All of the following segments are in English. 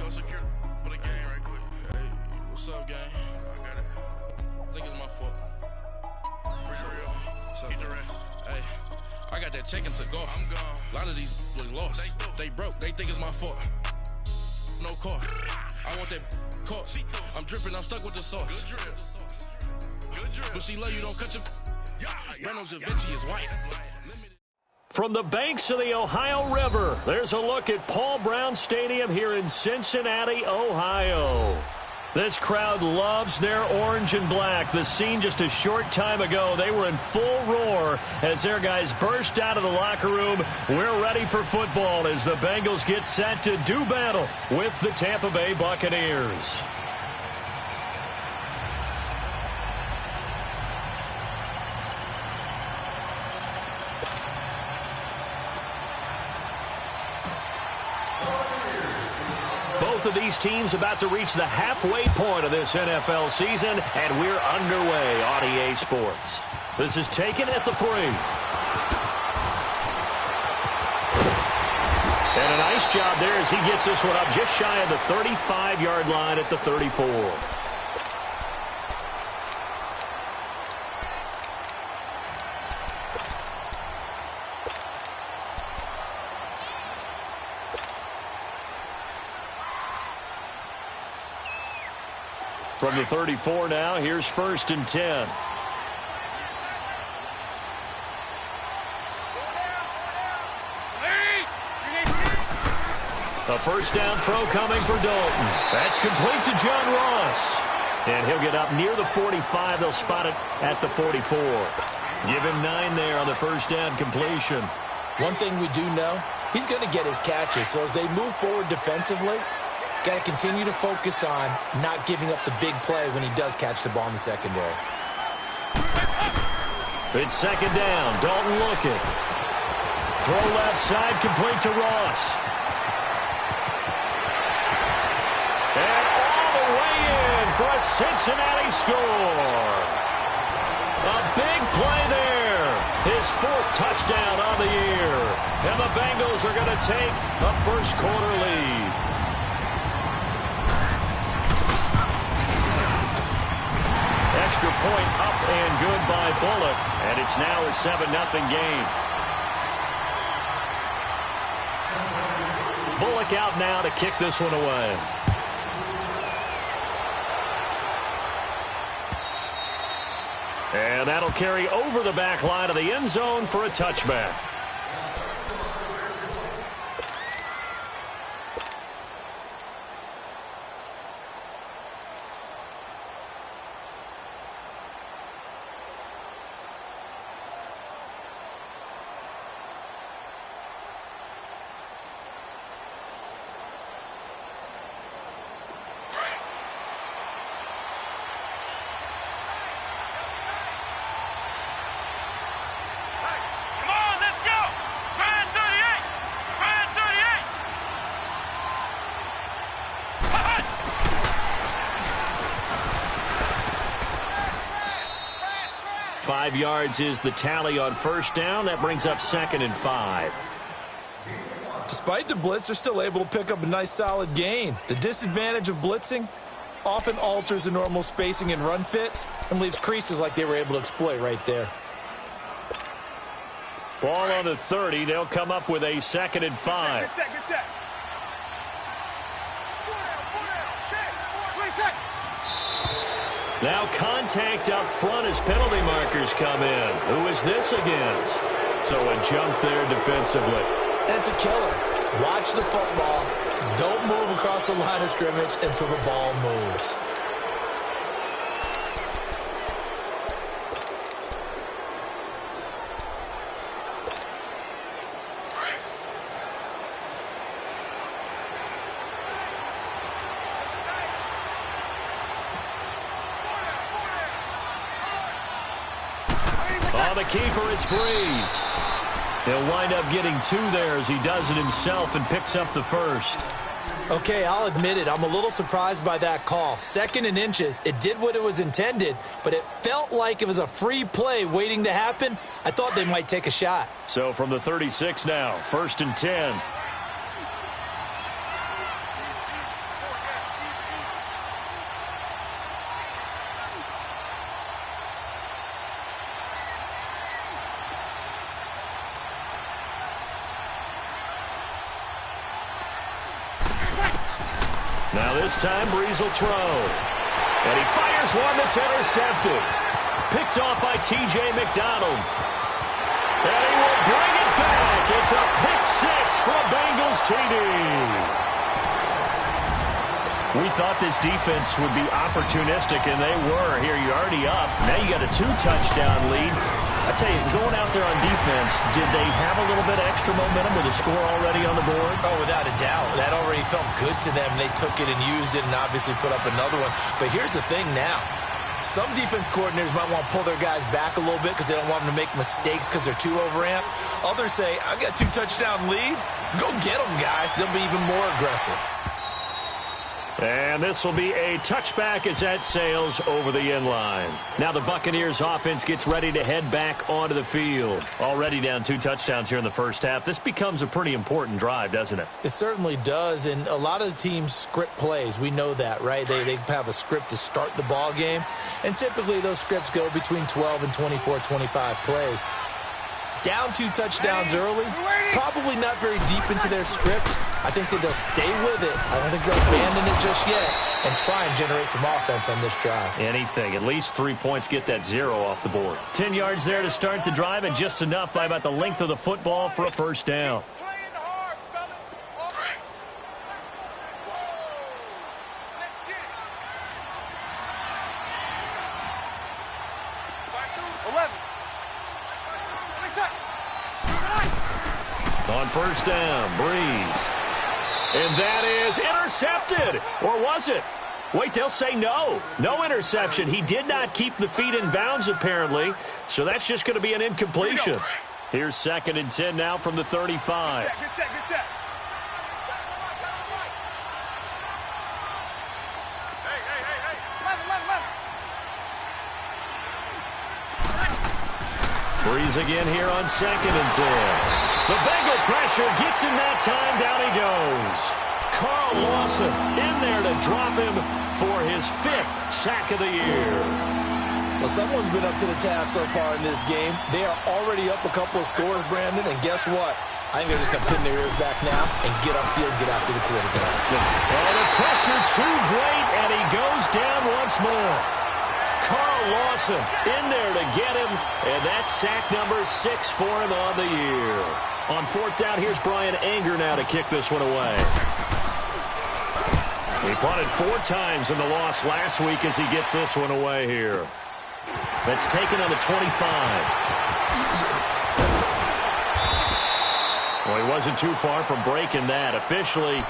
go secure for the game right quick. Hey, what's up, gang? I got it. I think it's my fault. For real. What's up, the rest. Hey, I got that chicken to go. I'm gone. A lot of these look lost. They broke. They think it's my fault. No car. I want that caught. I'm dripping. I'm stuck with the sauce. Good drip. Good drip. But she love you. Don't cut your. Reynolds Da Vinci is white. From the banks of the Ohio River, there's a look at Paul Brown Stadium here in Cincinnati, Ohio. This crowd loves their orange and black. The scene just a short time ago, they were in full roar as their guys burst out of the locker room. We're ready for football as the Bengals get set to do battle with the Tampa Bay Buccaneers. Both of these teams about to reach the halfway point of this NFL season, and we're underway on EA Sports. This is taken at the 3. And a nice job there as he gets this one up just shy of the 35-yard line at the 34. From the 34 now, here's 1st and 10. A first down throw coming for Dalton. That's complete to John Ross. And he'll get up near the 45. They'll spot it at the 44. Give him 9 there on the first down completion. One thing we do know, he's going to get his catches. So as they move forward defensively, got to continue to focus on not giving up the big play when he does catch the ball in the secondary. It's second down. Dalton looking. Throw left side, complete to Ross. And all the way in for a Cincinnati score. A big play there. His 4th touchdown on the year. And the Bengals are going to take a first-quarter lead. Extra point up and good by Bullock, and it's now a 7-0 game. Bullock out now to kick this one away. And that'll carry over the back line of the end zone for a touchback. Five yards is the tally on first down. That brings up 2nd and 5. Despite the blitz, they're still able to pick up a nice solid gain. The disadvantage of blitzing often alters the normal spacing and run fits and leaves creases like they were able to exploit right there. Ball on the 30. They'll come up with a 2nd and 5. Good set. Now contact up front as penalty markers come in. Who is this against? So a jump there defensively. And it's a killer. Watch the football. Don't move across the line of scrimmage until the ball moves. On the keeper, it's Breeze. He'll wind up getting 2 there as he does it himself and picks up the first. Okay, I'll admit it. I'm a little surprised by that call. 2nd and inches. It did what it was intended, but it felt like it was a free play waiting to happen. I thought they might take a shot. So from the 36 now, 1st and 10. Now this time, Breeze will throw. And he fires one that's intercepted. Picked off by T.J. McDonald. And he will bring it back. It's a pick six for a Bengals TD. We thought this defense would be opportunistic, and they were. Here, you're already up. Now you got a 2-touchdown lead. I tell you, going out there on defense, did they have a little bit of extra momentum with a score already on the board? Oh, without a doubt. That already felt good to them. They took it and used it and obviously put up another one. But here's the thing now. Some defense coordinators might want to pull their guys back a little bit because they don't want them to make mistakes because they're too overamped. Others say, I've got a 2-touchdown lead. Go get them, guys. They'll be even more aggressive. And this will be a touchback as that sails over the end line. Now the Buccaneers offense gets ready to head back onto the field. Already down 2 touchdowns here in the first half. This becomes a pretty important drive, doesn't it? It certainly does, and a lot of the teams script plays. We know that, right? They have a script to start the ball game, and typically those scripts go between 12 and 24, 25 plays. Down 2 touchdowns early, probably not very deep into their script. I think that they'll stay with it. I don't think they'll abandon it just yet and try and generate some offense on this drive. Anything. At least 3 points, get that 0 off the board. 10 yards there to start the drive, and just enough by about the length of the football for a first down. On first down, Breeze. And that is intercepted. Or was it? Wait, they'll say no. No interception. He did not keep the feet in bounds, apparently. So that's just going to be an incompletion. Here's 2nd and 10 now from the 35. Good set. Breeze again here on 2nd and 10. The Bengal pressure gets him that time. Down he goes. Carl Lawson in there to drop him for his 5th sack of the year. Well, someone's been up to the task so far in this game. They are already up a couple of scores, Brandon, and guess what? I think they're just going to pin their ears back now and get upfield, get after the quarterback. Oh, the pressure too great, and he goes down once more. Carl Lawson in there to get him, and that's sack number 6 for him on the year. On 4th down, here's Brian Anger now to kick this one away. He punted 4 times in the loss last week as he gets this one away here. That's taken on the 25. Well, he wasn't too far from breaking that. Officially,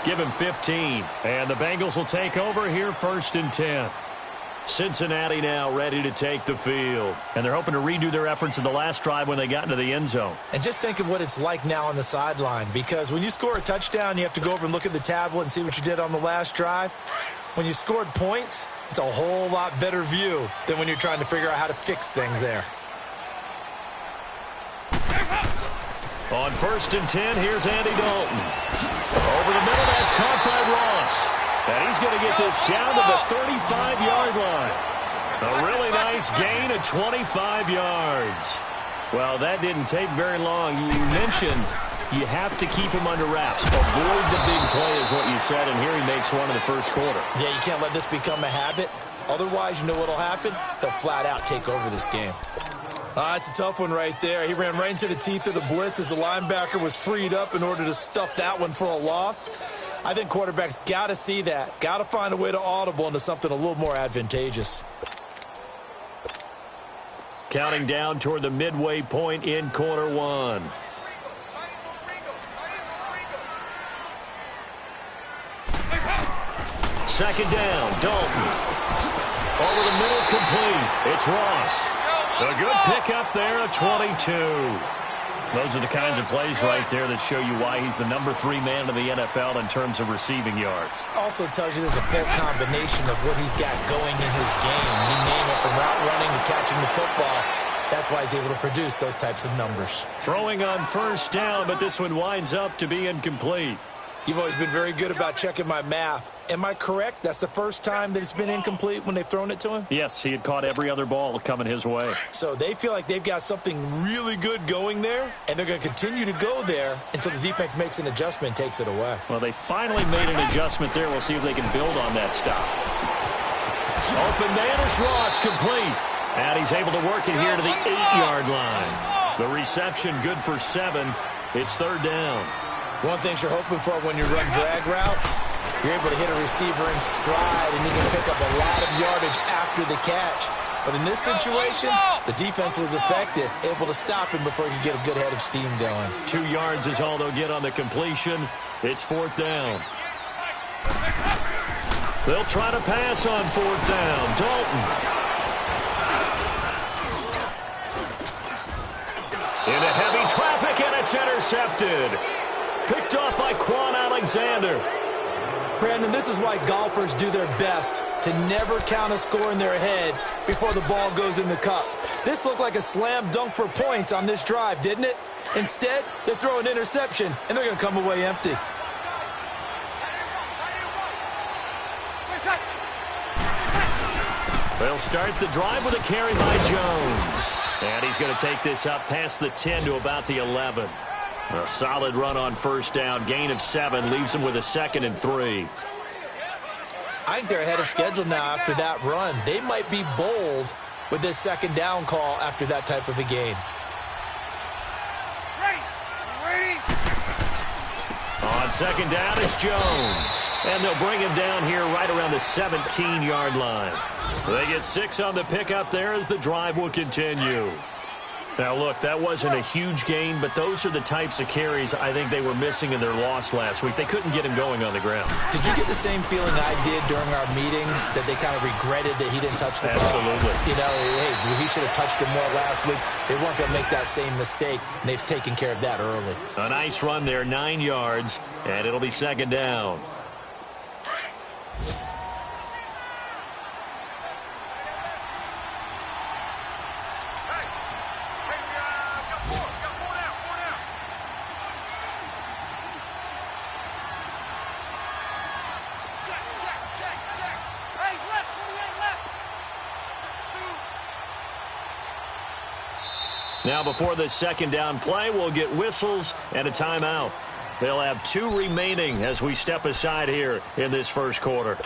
give him 15. And the Bengals will take over here 1st and 10. Cincinnati now ready to take the field. And they're hoping to redo their efforts in the last drive when they got into the end zone. And just think of what it's like now on the sideline, because when you score a touchdown, you have to go over and look at the tablet and see what you did on the last drive. When you scored points, it's a whole lot better view than when you're trying to figure out how to fix things there. On 1st and 10, here's Andy Dalton. Over the middle, that's caught by Ross. And he's going to get this down to the 35-yard line. A really nice gain of 25 yards. Well, that didn't take very long. You mentioned you have to keep him under wraps. Avoid the big play is what you said, and here he makes one in the first quarter. Yeah, you can't let this become a habit. Otherwise, you know what will happen? They'll flat out take over this game. It's a tough one right there. He ran right into the teeth of the blitz as the linebacker was freed up in order to stuff that one for a loss. I think quarterbacks got to see that. Got to find a way to audible into something a little more advantageous. Counting down toward the midway point in quarter 1. Second down, Dalton. Over the middle, complete. It's Ross. A good pickup there, a 22. Those are the kinds of plays right there that show you why he's the number 3 man in the NFL in terms of receiving yards. Also tells you there's a full combination of what he's got going in his game. You name it, from route running to catching the football. That's why he's able to produce those types of numbers. Throwing on 1st down, but this one winds up to be incomplete. You've always been very good about checking my math. Am I correct? That's the first time that it's been incomplete when they've thrown it to him? Yes, he had caught every other ball coming his way. So they feel like they've got something really good going there, and they're going to continue to go there until the defense makes an adjustment and takes it away. Well, they finally made an adjustment there. We'll see if they can build on that stop. Open man is Ross, complete. And he's able to work it here to the 8-yard line. The reception good for 7. It's third down. One thing you're hoping for when you run drag routes, you're able to hit a receiver in stride, and you can pick up a lot of yardage after the catch. But in this situation, the defense was effective, able to stop him before he could get a good head of steam going. 2 yards is all they'll get on the completion. It's fourth down. They'll try to pass on fourth down. Dalton. Into heavy traffic, and it's intercepted. Picked off by Quan Alexander. Brandon, this is why golfers do their best to never count a score in their head before the ball goes in the cup. This looked like a slam dunk for points on this drive, didn't it? Instead, they throw an interception, and they're going to come away empty. They'll start the drive with a carry by Jones. And he's going to take this up past the 10 to about the 11. A solid run on first down. Gain of 7 leaves him with a 2nd and 3. I think they're ahead of schedule now after that run. They might be bold with this second down call after that type of a gain. Ready. On second down, it's Jones. And they'll bring him down here right around the 17-yard line. They get 6 on the pickup there as the drive will continue. Now, look, that wasn't a huge gain, but those are the types of carries I think they were missing in their loss last week. They couldn't get him going on the ground. Did you get the same feeling I did during our meetings, that they kind of regretted that he didn't touch the ball? Absolutely. You know, hey, he should have touched him more last week. They weren't going to make that same mistake, and they've taken care of that early. A nice run there, 9 yards, and it'll be second down. Now, before this second down play, we'll get whistles and a timeout. They'll have 2 remaining as we step aside here in this first quarter.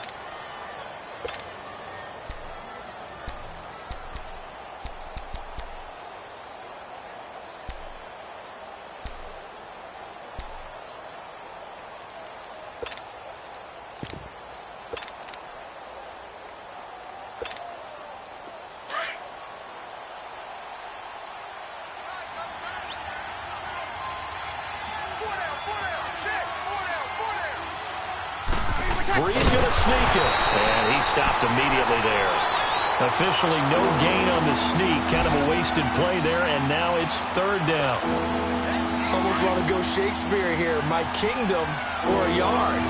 Bree's going to sneak it, and he stopped immediately there. Officially no gain on the sneak, kind of a wasted play there, and now it's third down. Almost want to go Shakespeare here. My kingdom for a yard.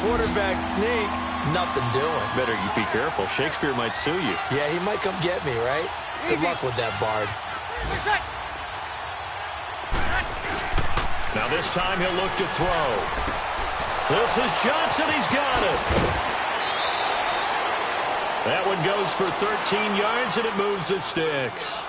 Quarterback sneak, nothing doing. Better you be careful. Shakespeare might sue you. Yeah, he might come get me, right? Good luck with that, Bard. Now this time he'll look to throw. This is Johnson. He's got it. That one goes for 13 yards, and it moves the sticks.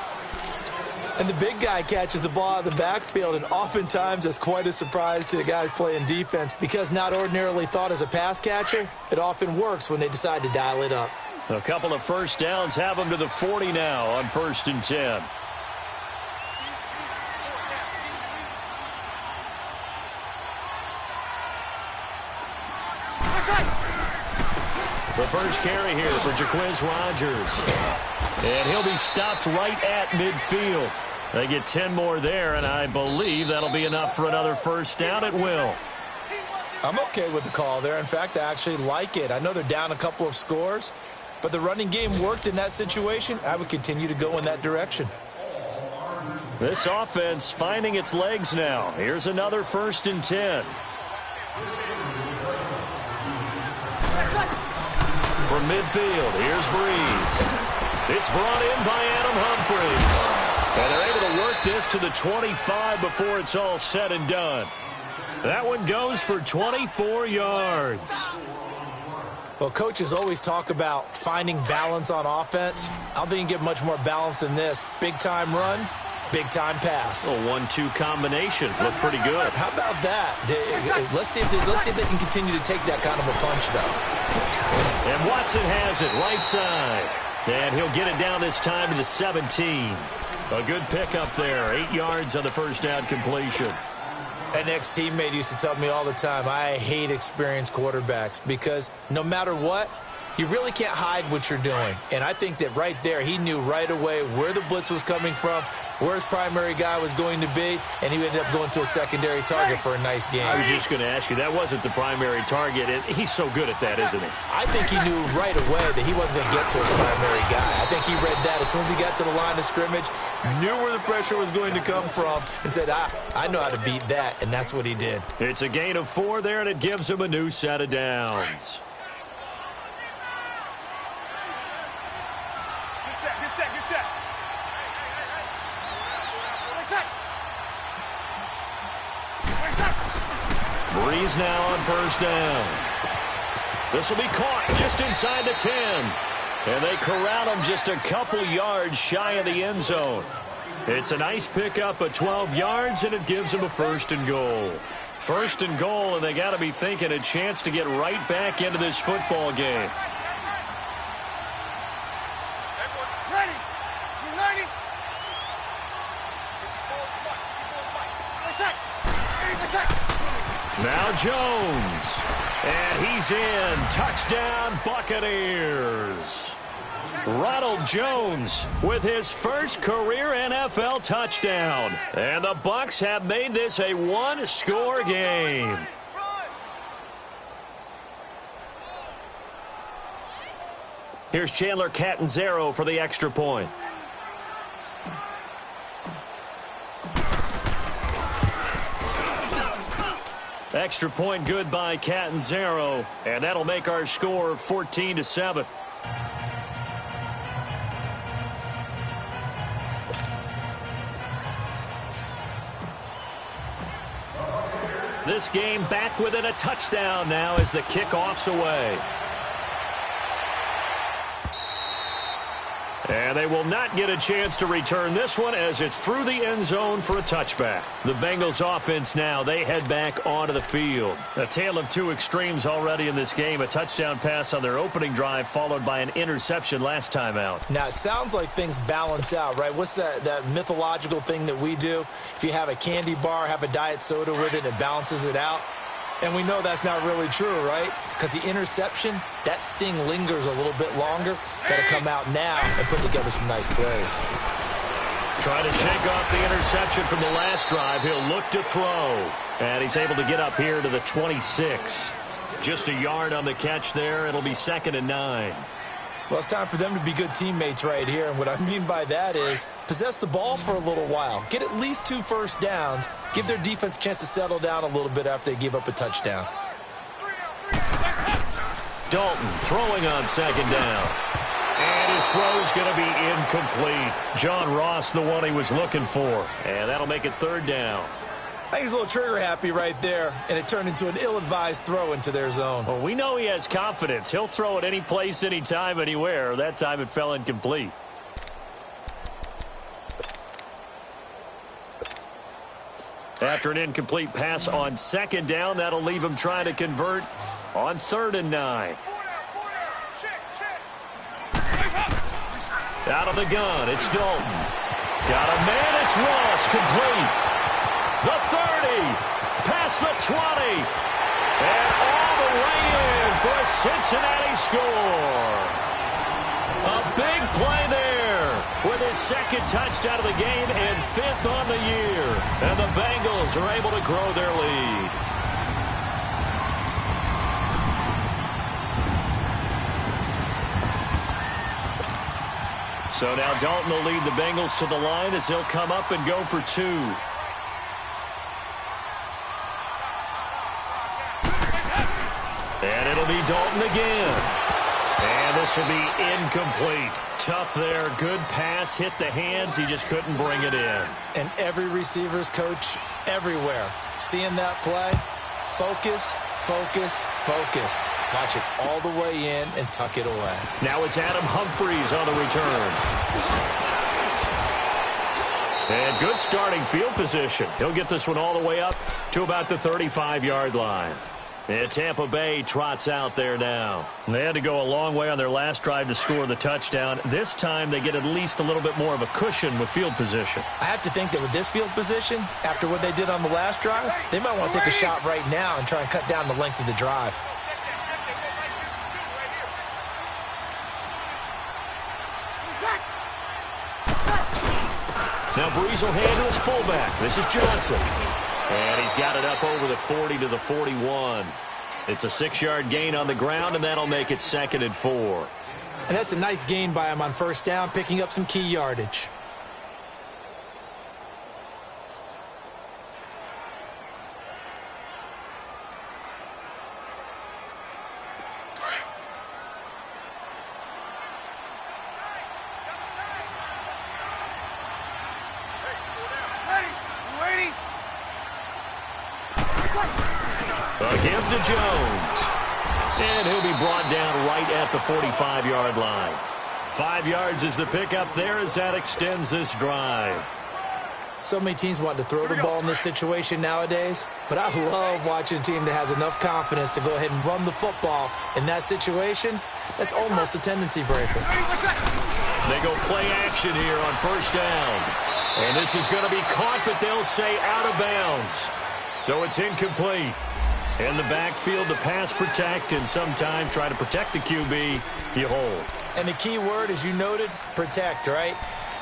And the big guy catches the ball out of the backfield, and oftentimes that's quite a surprise to the guys playing defense, because not ordinarily thought as a pass catcher, it often works when they decide to dial it up. A couple of first downs have them to the 40 now on 1st and 10. The first carry here for Jaquiz Rogers. And he'll be stopped right at midfield. They get 10 more there, and I believe that'll be enough for another first down. It will. I'm okay with the call there. In fact, I actually like it. I know they're down a couple of scores, but the running game worked in that situation. I would continue to go in that direction. This offense finding its legs now. Here's another 1st and 10. From midfield, here's Breeze. It's brought in by Adam Humphries. And they're able to work this to the 25 before it's all said and done. That one goes for 24 yards. Well, coaches always talk about finding balance on offense. I don't think you can get much more balance than this. Big-time run, big-time pass. A 1-2 combination. Looked pretty good. How about that? Let's see if they can continue to take that kind of a punch, though. And Watson has it right side. And he'll get it down this time to the 17. A good pickup there. 8 yards on the first down completion. An ex-teammate used to tell me all the time, I hate experienced quarterbacks because no matter what, you really can't hide what you're doing. And I think that right there, he knew right away where the blitz was coming from, where his primary guy was going to be, and he ended up going to a secondary target for a nice game. I was just going to ask you, that wasn't the primary target. He's so good at that, isn't he? I think he knew right away that he wasn't going to get to his primary guy. I think he read that as soon as he got to the line of scrimmage, knew where the pressure was going to come from, and said, I know how to beat that, and that's what he did. It's a gain of 4 there, and it gives him a new set of downs. Breeze now on first down. This will be caught just inside the 10. And they corral him just a couple yards shy of the end zone. It's a nice pickup of 12 yards, and it gives them a 1st and goal. 1st and goal, and they got to be thinking a chance to get right back into this football game. Now Jones, and he's in. Touchdown, Buccaneers. Ronald Jones with his first career NFL touchdown. And the Bucs have made this a 1-score game. Here's Chandler Catanzaro for the extra point. Extra point good by Catanzaro, and that'll make our score 14-7. This game back within a touchdown now as the kickoff's away. And they will not get a chance to return this one as it's through the end zone for a touchback. The Bengals offense now, they head back onto the field. A tale of two extremes already in this game. A touchdown pass on their opening drive followed by an interception last time out. Now, it sounds like things balance out, right? What's that mythological thing that we do? If you have a candy bar, have a diet soda with it, it balances it out. And we know that's not really true, right? Because the interception, that sting lingers a little bit longer. Got to come out now and put together some nice plays. Trying to shake off the interception from the last drive. He'll look to throw. And he's able to get up here to the 26. Just a yard on the catch there. It'll be 2nd and 9. Well, it's time for them to be good teammates right here. And what I mean by that is possess the ball for a little while. Get at least 2 first downs. Give their defense a chance to settle down a little bit after they give up a touchdown. Dalton throwing on 2nd down. And his throw's going to be incomplete. John Ross, the one he was looking for. And that'll make it 3rd down. I think he's a little trigger happy right there, and it turned into an ill-advised throw into their zone. Well, we know he has confidence. He'll throw it any place, anytime, anywhere. That time it fell incomplete. After an incomplete pass on 2nd down, that'll leave him trying to convert on 3rd and 9. Out of the gun, it's Dalton. Got a man, it's Ross, complete. The 30, past the 20, and all the way in for a Cincinnati score. A big play there with his 2nd touchdown of the game and 5th on the year. And the Bengals are able to grow their lead. So now Dalton will lead the Bengals to the line as he'll come up and go for 2. And it'll be Dalton again. And this will be incomplete. tough there. Good pass, hit the hands. He just couldn't bring it in. And every receiver's coach everywhere, seeing that play, focus, focus, focus. Watch it all the way in and tuck it away. Now it's Adam Humphries on the return. And good starting field position. He'll get this one all the way up to about the 35-yard line. And Tampa Bay trots out there now. They had to go a long way on their last drive to score the touchdown. This time they get at least a little bit more of a cushion with field position. I have to think that with this field position, after what they did on the last drive, they might want to take a shot right now and try and cut down the length of the drive. Now Breeze will hand to his fullback. This is Johnson. And he's got it up over the 40 to the 41. It's a 6-yard gain on the ground, and that'll make it 2nd and 4. And that's a nice gain by him on first down, picking up some key yardage. Give to Jones. And he'll be brought down right at the 45-yard line. 5 yards is the pickup there as that extends this drive. So many teams want to throw the ball in this situation nowadays, but I love watching a team that has enough confidence to go ahead and run the football. In that situation, that's almost a tendency breaker. They go play action here on first down. And this is going to be caught, but they'll say out of bounds. So it's incomplete. In the backfield to pass protect, and sometimes try to protect the QB, you hold. And the key word, as you noted, protect, right?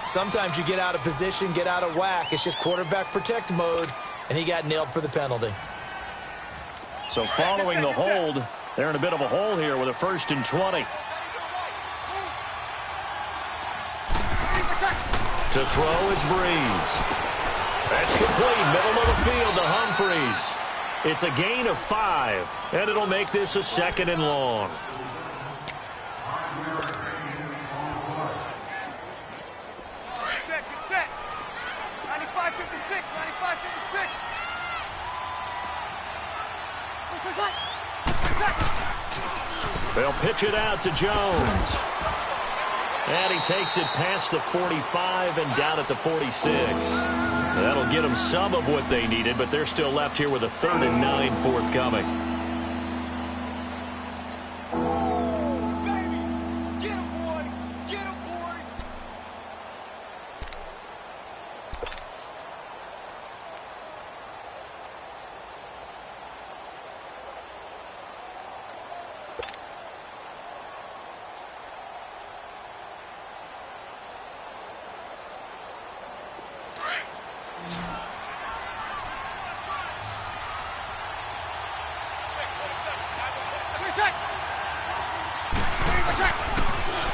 Sometimes you get out of position, get out of whack. It's just quarterback protect mode, and he got nailed for the penalty. So following the hold, they're in a bit of a hole here with a 1st and 20. To throw is Breeze. That's complete, middle of the field to Humphries. It's a gain of 5, and it'll make this a 2nd and long. Get set. 95-56, 95-56. They'll pitch it out to Jones. And he takes it past the 45 and down at the 46. That'll get them some of what they needed, but they're still left here with a 3rd and 9 forthcoming. Get him, boy. Get him, boy.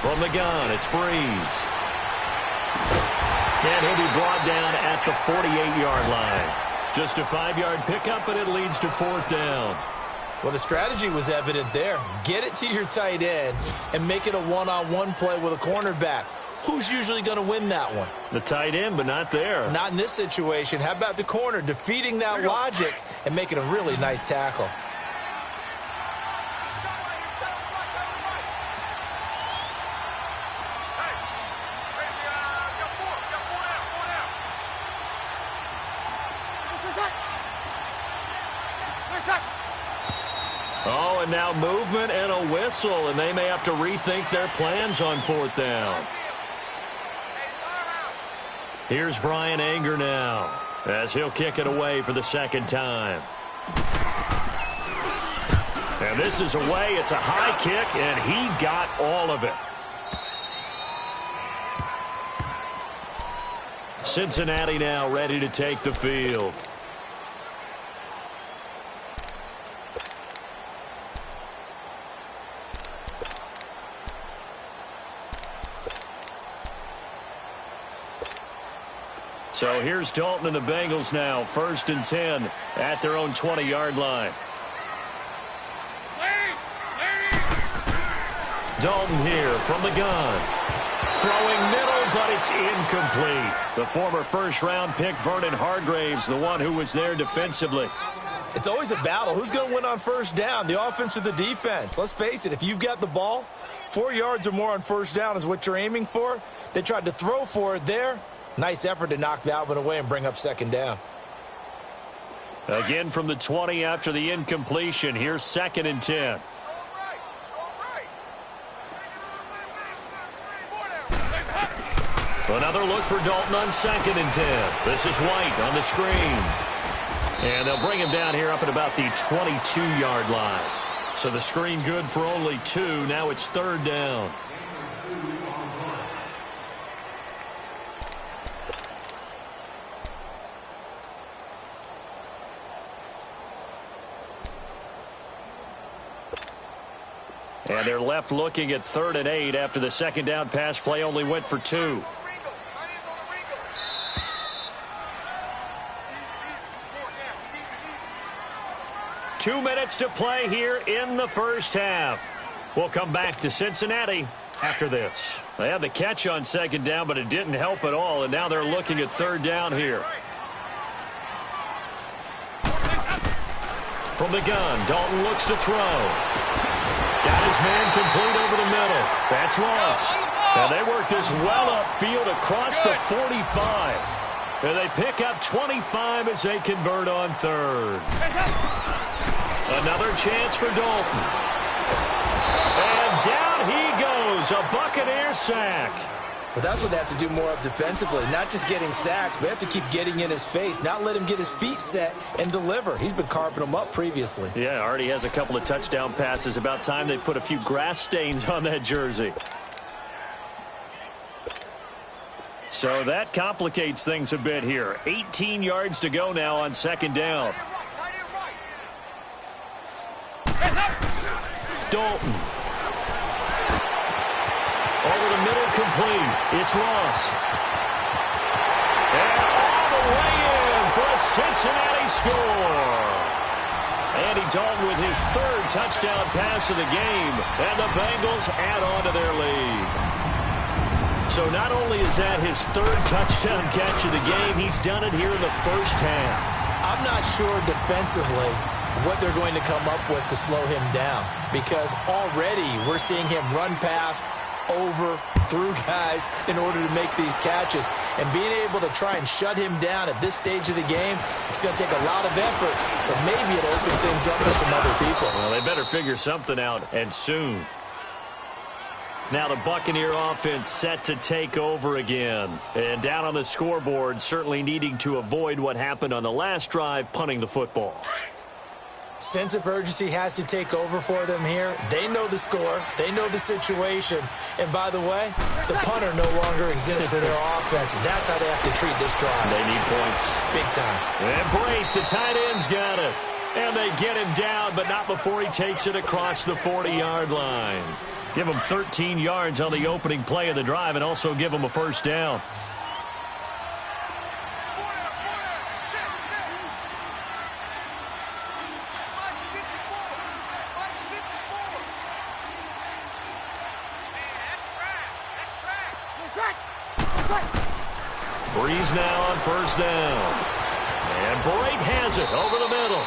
From the gun, it's Breeze. And he'll be brought down at the 48-yard line. Just a 5-yard pickup, and it leads to 4th down. Well, the strategy was evident there. Get it to your tight end and make it a one-on-one play with a cornerback. Who's usually going to win that one? The tight end, but not there. Not in this situation. How about the corner defeating that logic and making a really nice tackle? Oh, and now movement and a whistle, and they may have to rethink their plans on 4th down. Here's Brian Anger now, as he'll kick it away for the 2nd time. And this is away. It's a high kick, and he got all of it. Cincinnati now ready to take the field. So here's Dalton and the Bengals now, 1st and 10 at their own 20-yard line. Dalton here from the gun. Throwing middle, but it's incomplete. The former first-round pick, Vernon Hargraves, the one who was there defensively. It's always a battle. Who's going to win on first down, the offense or the defense? Let's face it, if you've got the ball, 4 yards or more on first down is what you're aiming for. They tried to throw for it there. Nice effort to knock that one away and bring up second down. Again from the 20 after the incompletion. Here's 2nd and 10. Another look for Dalton on 2nd and 10. This is White on the screen. And they'll bring him down here up at about the 22-yard line. So the screen good for only 2. Now it's 3rd down. And they're left looking at 3rd and 8 after the second down pass play only went for 2. 2 minutes to play here in the first half. We'll come back to Cincinnati after this. They had the catch on second down, but it didn't help at all, and now they're looking at 3rd down here. From the gun, Dalton looks to throw. Got his man complete over the middle. That's Ross. And they work this well upfield across the 45. And they pick up 25 as they convert on 3rd. Another chance for Dalton. And down he goes. A Buccaneer sack. But that's what they have to do more of defensively. Not just getting sacks, but they have to keep getting in his face, not let him get his feet set and deliver. He's been carving them up previously. Yeah, already has a couple of touchdown passes. About time they put a few grass stains on that jersey. So that complicates things a bit here. 18 yards to go now on second down. Dalton. Over the middle, complete. It's Ross. And all the way in for a Cincinnati score. Andy Dalton with his 3rd touchdown pass of the game. And the Bengals add on to their lead. So not only is that his 3rd touchdown catch of the game, he's done it here in the first half. I'm not sure defensively what they're going to come up with to slow him down, because already we're seeing him run past, over, through guys in order to make these catches. And being able to try and shut him down at this stage of the game, it's going to take a lot of effort. So maybe it'll open things up for some other people. Well, they better figure something out, and soon. Now the Buccaneer offense set to take over again. And down on the scoreboard, certainly needing to avoid what happened on the last drive, punting the football. Sense of urgency has to take over for them here. They know the score. They know the situation. And by the way, the punter no longer exists for their offense. And that's how they have to treat this drive. They need points. Big time. And Brate, the tight end's got it. And they get him down, but not before he takes it across the 40-yard line. Give him 13 yards on the opening play of the drive and also give him a first down. Breeze now on first down. And Brate has it over the middle.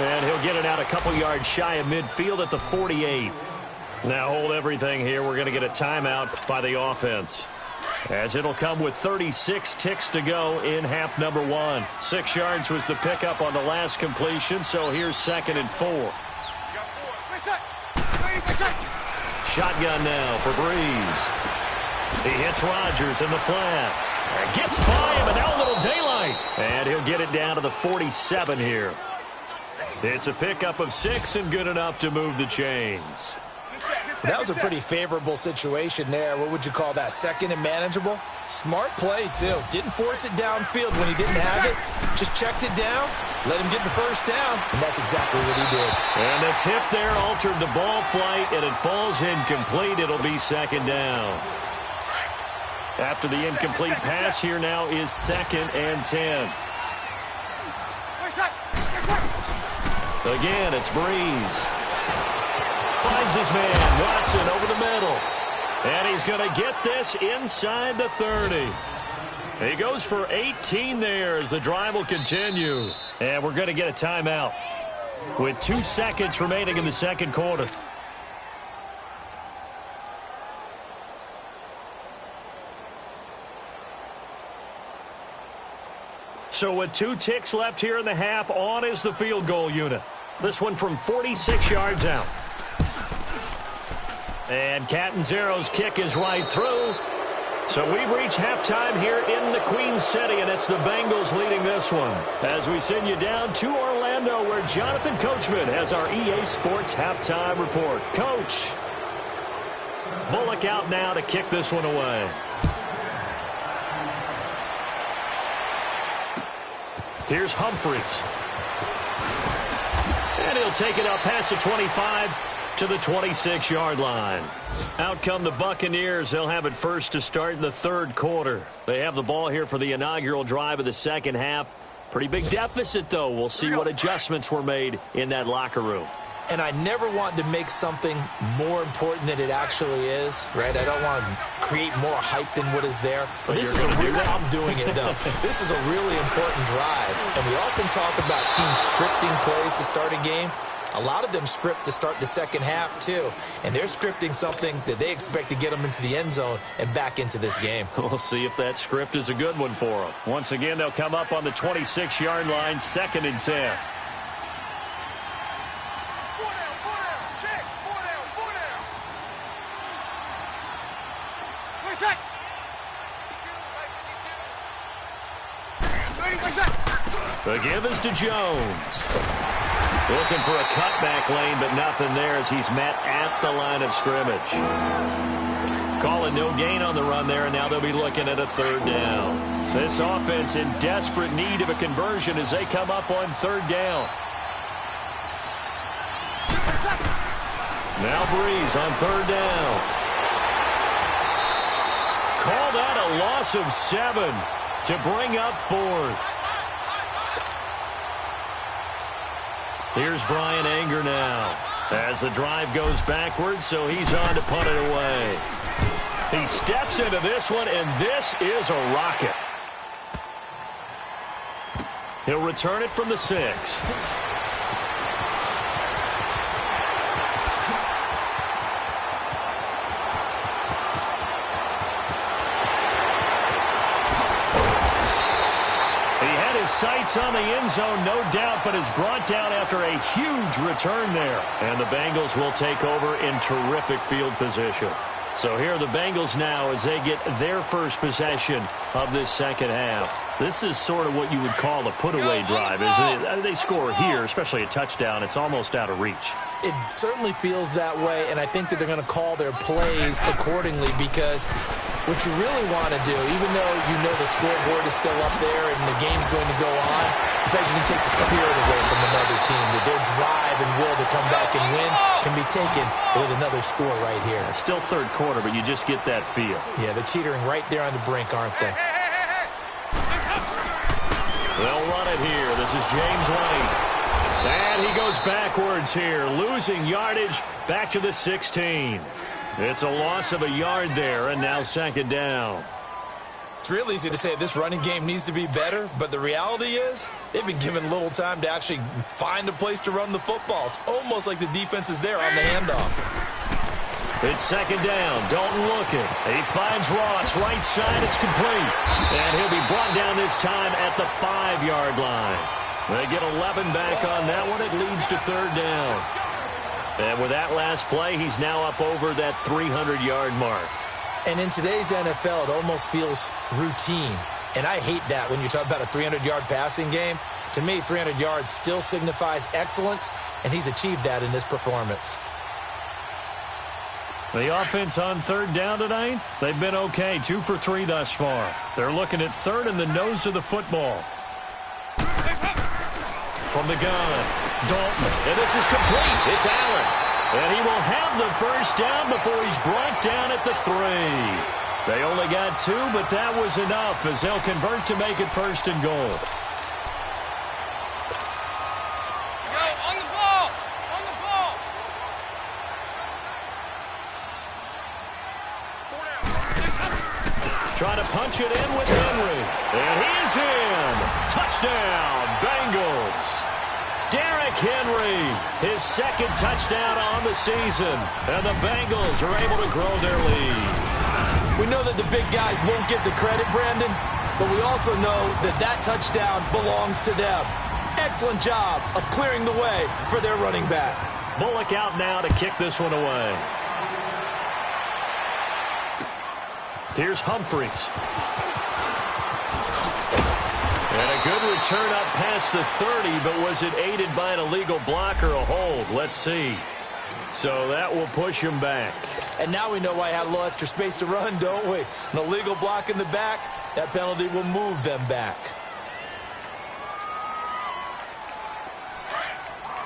And he'll get it out a couple yards shy of midfield at the 48. Now hold everything here. We're going to get a timeout by the offense, as it'll come with 36 ticks to go in half number 1. 6 yards was the pickup on the last completion, so here's 2nd and 4. Shotgun now for Breeze. He hits Rodgers in the flat. And gets by him, and now a little daylight. And he'll get it down to the 47 here. It's a pickup of 6 and good enough to move the chains. That was a pretty favorable situation there. What would you call that? 2nd and manageable? Smart play, too. Didn't force it downfield when he didn't have it. Just checked it down, let him get the first down, and that's exactly what he did. And the tip there altered the ball flight, and it falls incomplete. It'll be 2nd down. After the incomplete pass, here now is 2nd and 10. Again, it's Breeze. Finds his man, Watson, over the middle. And he's going to get this inside the 30. He goes for 18 there as the drive will continue. And we're going to get a timeout with 2 seconds remaining in the second quarter. So with 2 ticks left here in the half, on is the field goal unit. This one from 46 yards out. And Catanzaro's kick is right through. So we've reached halftime here in the Queen City, and it's the Bengals leading this one. As we send you down to Orlando, where Jonathan Coachman has our EA Sports halftime report. Coach, Bullock out now to kick this one away. Here's Humphries. And he'll take it up past the 25 to the 26-yard line. Out come the Buccaneers. They'll have it first to start in the third quarter. They have the ball here for the inaugural drive of the second half. Pretty big deficit, though. We'll see what adjustments were made in that locker room. And I never want to make something more important than it actually is, right? I don't want to create more hype than what is there. But this is I'm doing it, though. This is a really important drive. And we often talk about teams scripting plays to start a game. A lot of them script to start the second half, too. And they're scripting something that they expect to get them into the end zone and back into this game. We'll see if that script is a good one for them. Once again, they'll come up on the 26-yard line, 2nd and 10. The give is to Jones. Looking for a cutback lane, but nothing there as he's met at the line of scrimmage. Calling no gain on the run there, and now they'll be looking at a 3rd down. This offense in desperate need of a conversion as they come up on 3rd down. Now Breeze on 3rd down. Call that a loss of 7 to bring up 4th. Here's Brian Anger now as the drive goes backwards, so he's on to punt it away. He steps into this one, and this is a rocket. He'll return it from the 6. Sights on the end zone, no doubt, but is brought down after a huge return there. And the Bengals will take over in terrific field position. So here are the Bengals now as they get their first possession of this second half. This is sort of what you would call a put-away drive, isn't it? They score here, especially a touchdown. It's almost out of reach. It certainly feels that way, and I think that they're going to call their plays accordingly because what you really want to do, even though you know the scoreboard is still up there and the game's going to go on, in fact, you can take the spirit away from another team. That their drive and will to come back and win can be taken with another score right here. It's still third quarter, but you just get that feel. Yeah, they're teetering right there on the brink, aren't they? They'll run it here. This is James White. And he goes backwards here, losing yardage back to the 16. It's a loss of a yard there, and now 2nd down. It's real easy to say this running game needs to be better, but the reality is they've been given little time to actually find a place to run the football. It's almost like the defense is there on the handoff. It's 2nd down. Dalton looking. He finds Ross. Right side. It's complete. And he'll be brought down this time at the 5-yard line. They get 11 back on that one. It leads to 3rd down. And with that last play, he's now up over that 300-yard mark. And in today's NFL, it almost feels routine. And I hate that when you talk about a 300-yard passing game. To me, 300 yards still signifies excellence, and he's achieved that in this performance. The offense on 3rd down tonight, they've been okay, 2 for 3 thus far. They're looking at 3rd in the nose of the football. From the gun, Dalton, and this is complete. It's Allen, and he will have the 1st down before he's brought down at the 3. They only got 2, but that was enough as they'll convert to make it 1st and goal. On the ball! On the ball! Trying to punch it in with Henry. And he is in. Touchdown, Bengals. Derrick Henry, his second touchdown on the season. And the Bengals are able to grow their lead. We know that the big guys won't get the credit, Brandon, but we also know that that touchdown belongs to them. Excellent job of clearing the way for their running back. Bullock out now to kick this one away. Here's Humphries. And a good return up past the 30, but was it aided by an illegal block or a hold? Let's see. So that will push him back. And now we know why I had a little extra space to run, don't we? An illegal block in the back, that penalty will move them back.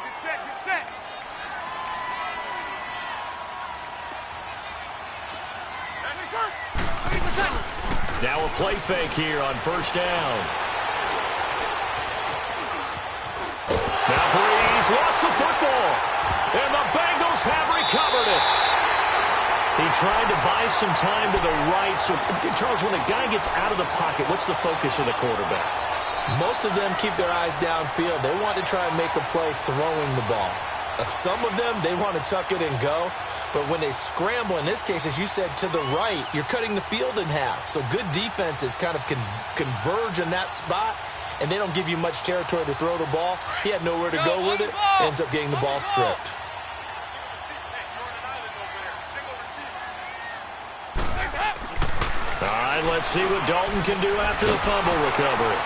Get set, get set. Now a play fake here on first down. Now Breeze lost the football. And the Bengals have recovered it. He tried to buy some time to the right. So, Charles, when a guy gets out of the pocket, what's the focus of the quarterback? Most of them keep their eyes downfield. They want to try and make a play throwing the ball. Some of them, they want to tuck it and go. But when they scramble, in this case, as you said, to the right, you're cutting the field in half. So good defenses kind of converge in that spot, and they don't give you much territory to throw the ball. He had nowhere to go with it. Ends up getting the ball stripped. All right, let's see what Dalton can do after the fumble recovery.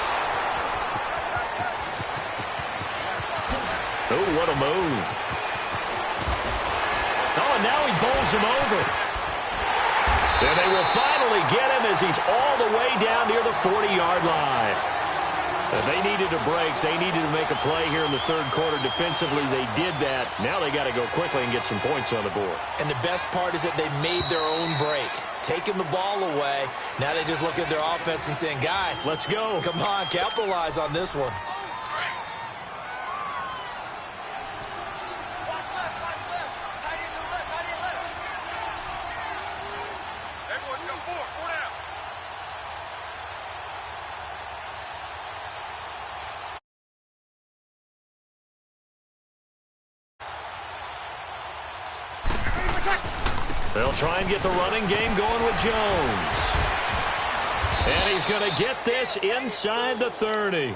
Oh, what a move. Oh, and now he bowls him over. And they will finally get him as he's all the way down near the 40-yard line. And they needed a break. They needed to make a play here in the third quarter. Defensively, they did that. Now they got to go quickly and get some points on the board. And the best part is that they made their own break. Taking the ball away. Now they just look at their offense and saying, guys, let's go. Come on, capitalize on this one. They'll try and get the running game going with Jones. And he's going to get this inside the 30.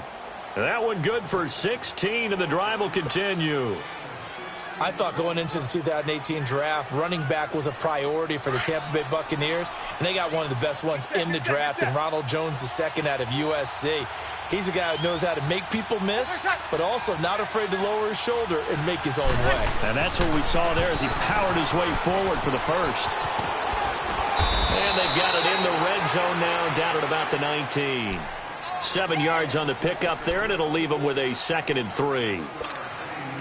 That one good for 16, and the drive will continue. I thought going into the 2018 draft, running back was a priority for the Tampa Bay Buccaneers, and they got one of the best ones in the draft, and Ronald Jones II out of USC. He's a guy who knows how to make people miss, but also not afraid to lower his shoulder and make his own way. And that's what we saw there as he powered his way forward for the first. And they've got it in the red zone now, down at about the 19. 7 yards on the pickup there, and it'll leave them with a 2nd and 3.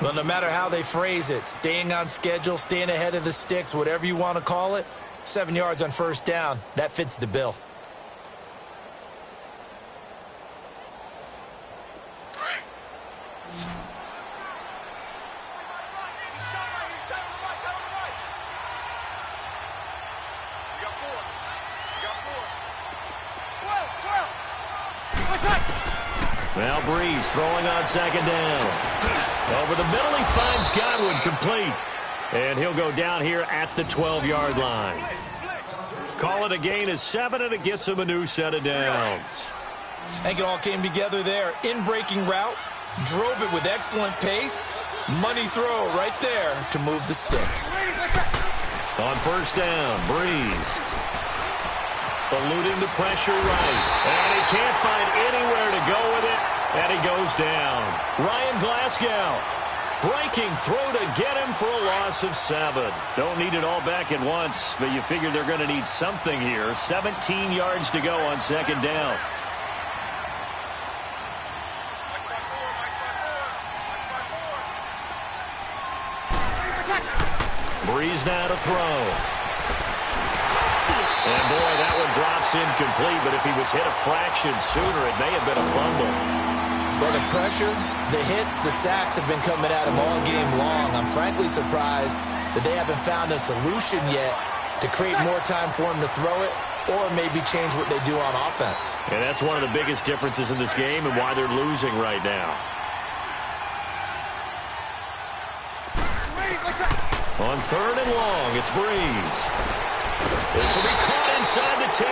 Well, no matter how they phrase it, staying on schedule, staying ahead of the sticks, whatever you want to call it, 7 yards on first down, that fits the bill. Now Breeze throwing on 2nd down. Over the middle, he finds Godwin complete. And he'll go down here at the 12-yard line. Call it a gain of 7, and it gets him a new set of downs. I think it all came together there. In-breaking route, drove it with excellent pace. Money throw right there to move the sticks. On first down, Breeze. Eluding the pressure right. And he can't find anywhere to go with it. And he goes down. Ryan Glasgow breaking through to get him for a loss of 7. Don't need it all back at once, but you figure they're going to need something here. 17 yards to go on 2nd down. Breeze now to throw. And, boy, that one drops incomplete, but if he was hit a fraction sooner, it may have been a fumble. Well, the pressure, the hits, the sacks have been coming at him all game long. I'm frankly surprised that they haven't found a solution yet to create more time for him to throw it. or maybe change what they do on offense. And that's one of the biggest differences in this game and why they're losing right now. On 3rd and long, it's Breeze. This will be caught inside the 10.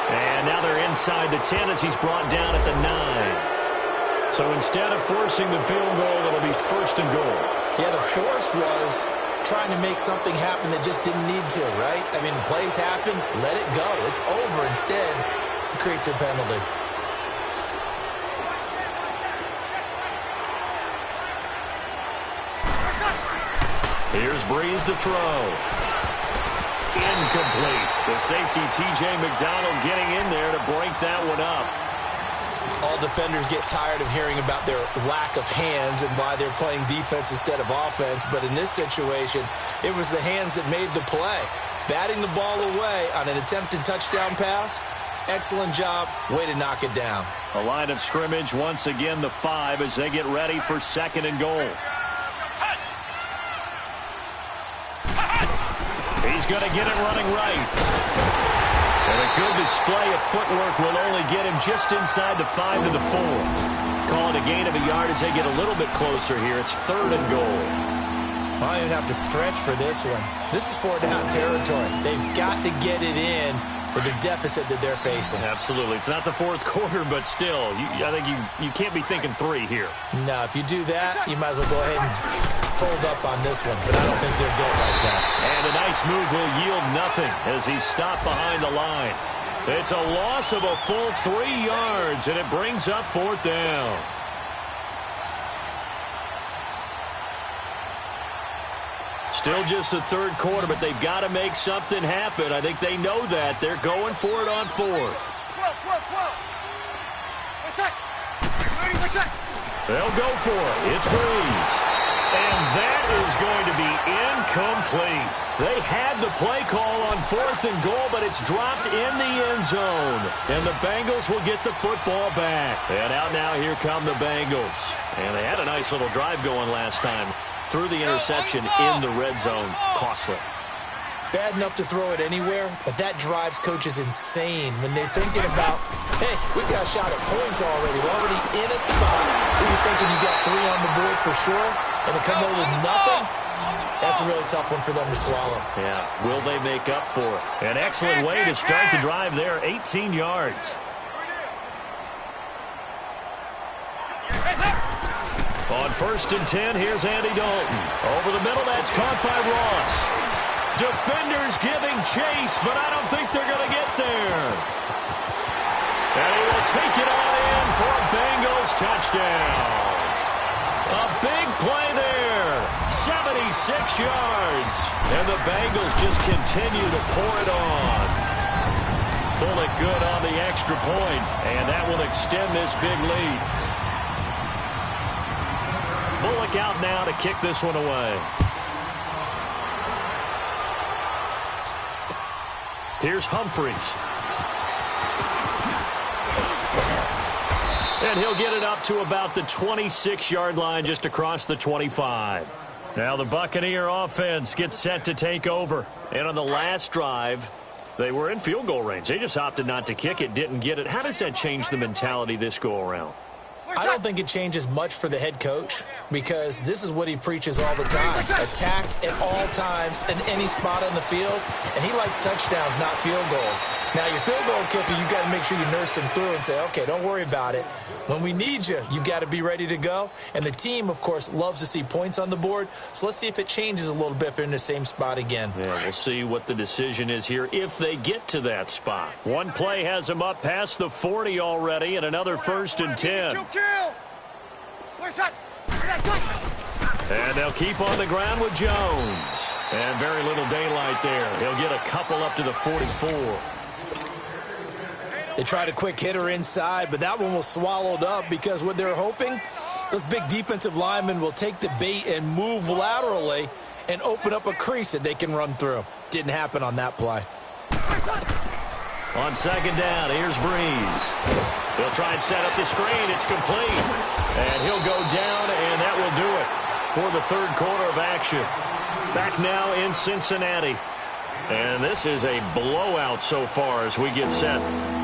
And now they're inside the 10 as he's brought down at the 9. So instead of forcing the field goal, it'll be 1st and goal. Yeah, the force was trying to make something happen that just didn't need to, right? I mean, plays happen, let it go. It's over. Instead, it creates a penalty. Here's Breeze to throw. Incomplete. The safety, T.J. McDonald, getting in there to break that one up. All defenders get tired of hearing about their lack of hands and why they're playing defense instead of offense. But in this situation, it was the hands that made the play. Batting the ball away on an attempted touchdown pass. Excellent job. Way to knock it down. A line of scrimmage once again, the 5, as they get ready for 2nd and goal. He's going to get it running right. And a good display of footwork will only get him just inside the 5 to the 4. Call it a gain of a yard as they get a little bit closer here. It's 3rd and goal. I don't even have to stretch for this one. This is 4-down territory. They've got to get it in with the deficit that they're facing. Absolutely. It's not the 4th quarter, but still, I think you can't be thinking 3 here. No, if you do that, you might as well go ahead and fold up on this one, but I don't think they're built like that. And a nice move will yield nothing as he's stopped behind the line. It's a loss of a full 3 yards, and it brings up 4th down. Still just the 3rd quarter, but they've got to make something happen. I think they know that. They're going for it on 4th. They'll go for it. It's Breeze. And that is going to be incomplete. They had the play call on 4th and goal, but it's dropped in the end zone. And the Bengals will get the football back. And out now, here come the Bengals. And they had a nice little drive going last time. Through the interception in the red zone. Costly. Bad enough to throw it anywhere, but that drives coaches insane when they're thinking about, hey, we've got a shot at points already. We're already in a spot where you're thinking you got 3 on the board for sure, and to come away with nothing, that's a really tough one for them to swallow. Yeah, will they make up for it? An excellent way to start the drive there, 18 yards. On 1st and 10, here's Andy Dalton. Over the middle, that's caught by Ross. Defenders giving chase, but I don't think they're going to get there. And he will take it on in for a Bengals touchdown. A big play there. 76 yards. And the Bengals just continue to pour it on. Pull it good on the extra point, and that will extend this big lead. Bullock out now to kick this one away. Here's Humphries. And he'll get it up to about the 26-yard line, just across the 25. Now the Buccaneer offense gets set to take over. And on the last drive, they were in field goal range. They just opted not to kick it, didn't get it. How does that change the mentality this go-around? I don't think it changes much for the head coach because this is what he preaches all the time. Attack at all times in any spot on the field, and he likes touchdowns, not field goals. Now, your field goal kicker, you got to make sure you nurse him through and say, okay, don't worry about it. When we need you, you've got to be ready to go. And the team, of course, loves to see points on the board. So let's see if it changes a little bit if they're in the same spot again. Yeah, we'll see what the decision is here if they get to that spot. One play has them up past the 40 already, and another 1st and 10. And they'll keep on the ground with Jones. And very little daylight there. He'll get a couple up to the 44. They tried a quick hitter inside, but that one was swallowed up because what they're hoping, those big defensive linemen will take the bait and move laterally and open up a crease that they can run through. Didn't happen on that play. On 2nd down, here's Breeze. He'll try and set up the screen. It's complete. And he'll go down, and that will do it for the 3rd quarter of action. Back now in Cincinnati. And this is a blowout so far as we get set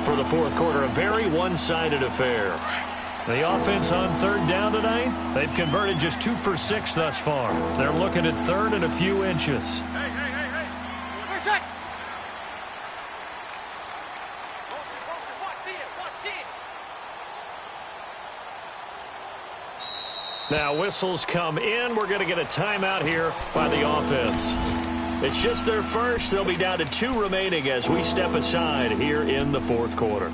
for the fourth quarter. A very one-sided affair. The offense on third down tonight, they've converted just 2 for 6 thus far. They're looking at third and a few inches. Hey. Where's that? Watch it. Now whistles come in. We're going to get a timeout here by the offense. It's just their first. They'll be down to 2 remaining as we step aside here in the fourth quarter.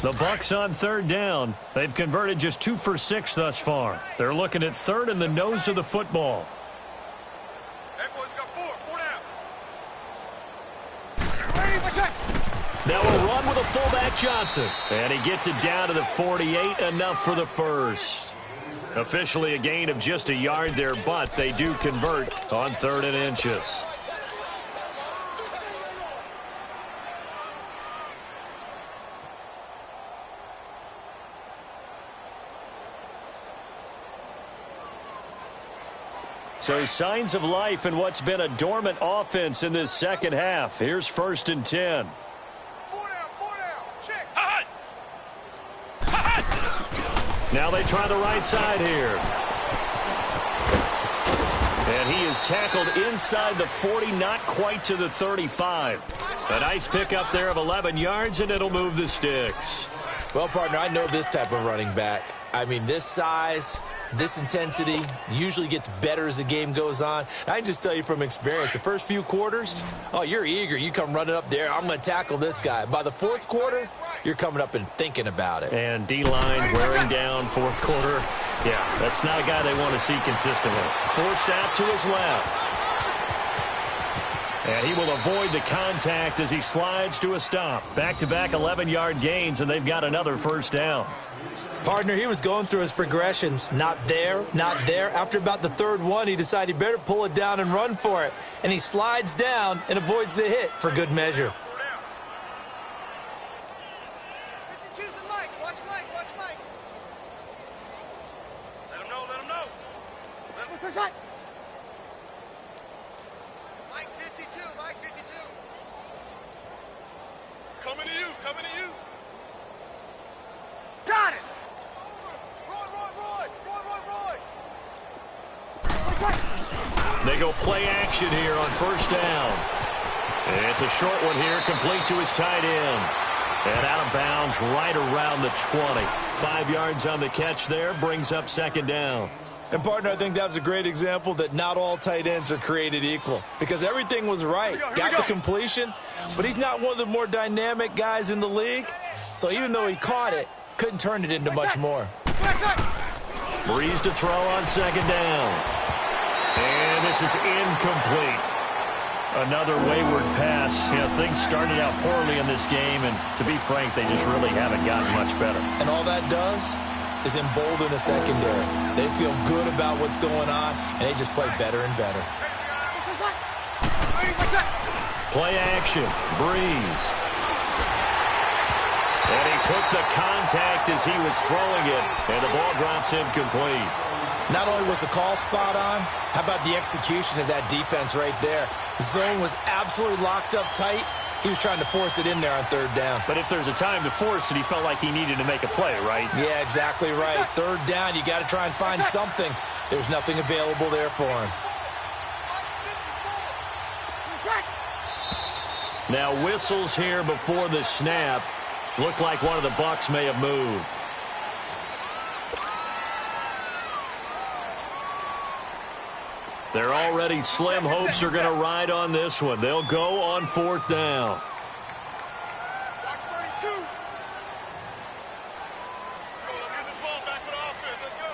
The Bucs on third down. They've converted just 2 for 6 thus far. They're looking at third and the nose of the football. Hey, boys, got 4 down. Ready, watch that. Now a run with a fullback Johnson. And he gets it down to the 48, enough for the first. Officially a gain of just a yard there, but they do convert on third and inches. So signs of life in what's been a dormant offense in this second half. Here's 1st and 10. 4 down. Check. Now they try the right side here. And he is tackled inside the 40, not quite to the 35. A nice pickup there of 11 yards, and it'll move the sticks. Well, partner, I know this type of running back. I mean, this size, this intensity usually gets better as the game goes on. I can just tell you from experience, the first few quarters, oh, you're eager. You come running up there, I'm going to tackle this guy. By the fourth quarter, you're coming up and thinking about it. And D-line wearing down fourth quarter. Yeah, that's not a guy they want to see consistently. Forced out to his left. And he will avoid the contact as he slides to a stop. Back-to-back 11-yard gains, and they've got another first down. Partner, he was going through his progressions. Not there, not there. After about the third one, he decided he better pull it down and run for it. And he slides down and avoids the hit for good measure. Watch Mike. Let him know. Where's that? Mike 52. Coming to you. Got it. Roy. They go play action here on first down. It's a short one here, complete to his tight end. And out of bounds right around the 20. 5 yards on the catch there, brings up second down. And, partner, I think that's a great example that not all tight ends are created equal. Because everything was right. Got the completion, but he's not one of the more dynamic guys in the league. So even though he caught it, couldn't turn it into much more. Breeze to throw on second down. And this is incomplete. Another wayward pass. You know, things started out poorly in this game, and to be frank, they just really haven't gotten much better. And all that does is embolden the secondary. They feel good about what's going on, and they just play better and better. Play action. Breeze. And he took the contact as he was throwing it, and the ball drops incomplete. Not only was the call spot on, how about the execution of that defense right there? The zone was absolutely locked up tight. He was trying to force it in there on third down. But if there's a time to force it, he felt like he needed to make a play, right? Yeah, exactly right. Third down, you got to try and find something. There's nothing available there for him. Now whistles here before the snap. Looked like one of the Bucs may have moved. They're already slim hopes are going to ride on this one. They'll go on fourth down. Watch 32. Let's get this ball back for the offense. Let's go.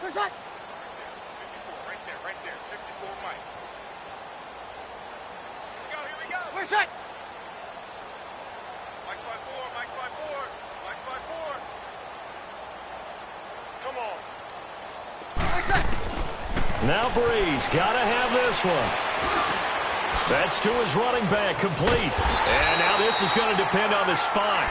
Where's that? 54, right there. 54, Mike. Here we go. Where's that? Mike's by 4. Come on. Now Breeze, gotta have this one. That's to his running back, complete. And now this is going to depend on the spot.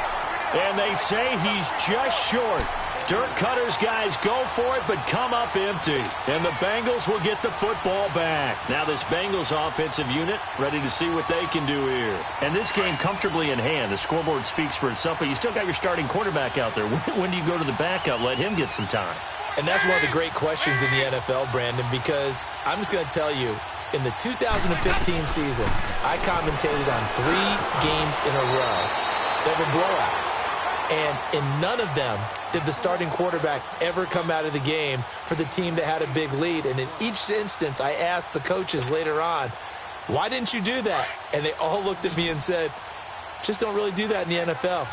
And they say he's just short. Dirk Cutter's guys go for it, but come up empty. And the Bengals will get the football back. Now this Bengals offensive unit ready to see what they can do here. And this game comfortably in hand. The scoreboard speaks for itself, but you still got your starting quarterback out there. When do you go to the backup? Let him get some time. And that's one of the great questions in the NFL, Brandon, because I'm just going to tell you, in the 2015 season, I commentated on 3 games in a row that were blowouts. And in none of them did the starting quarterback ever come out of the game for the team that had a big lead. And in each instance, I asked the coaches later on, why didn't you do that? And they all looked at me and said, just don't really do that in the NFL.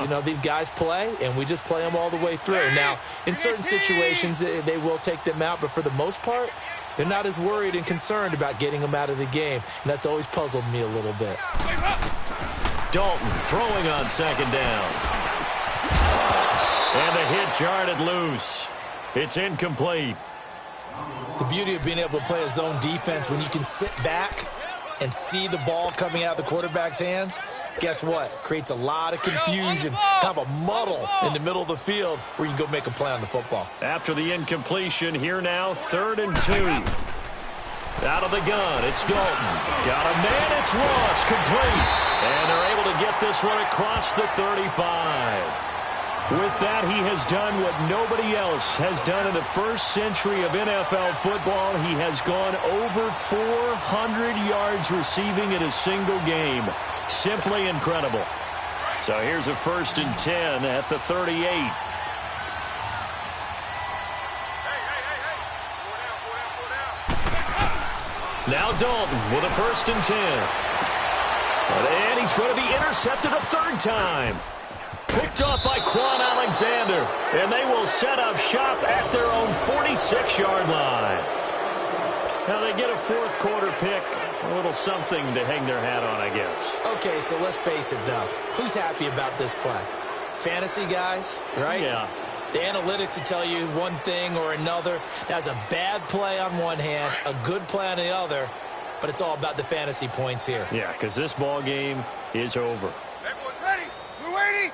You know, these guys play, and we just play them all the way through. Now, in certain situations, they will take them out, but for the most part, they're not as worried and concerned about getting them out of the game. And that's always puzzled me a little bit. Dalton throwing on second down. And the hit jarred it loose. It's incomplete. The beauty of being able to play a zone defense when you can sit back and see the ball coming out of the quarterback's hands, guess what? Creates a lot of confusion, kind of a muddle in the middle of the field where you can go make a play on the football. After the incompletion, here now, 3rd and 2. Out of the gun, it's Dalton. Got a man, it's Ross, complete. And they're able to get this one across the 35. With that, he has done what nobody else has done in the first century of NFL football. He has gone over 400 yards receiving in a single game. Simply incredible. So here's a 1st and 10 at the 38. Now Dalton with a 1st and 10. And he's going to be intercepted a 3rd time. Picked off by Quan Alexander. And they will set up shop at their own 46-yard line. Now they get a 4th quarter pick. A little something to hang their hat on, I guess. Okay, so let's face it, though. Who's happy about this play? Fantasy guys, right? Yeah. The analytics will tell you one thing or another. That's a bad play on one hand, a good play on the other, but it's all about the fantasy points here. Yeah, because this ball game is over. Everyone's ready. We're waiting.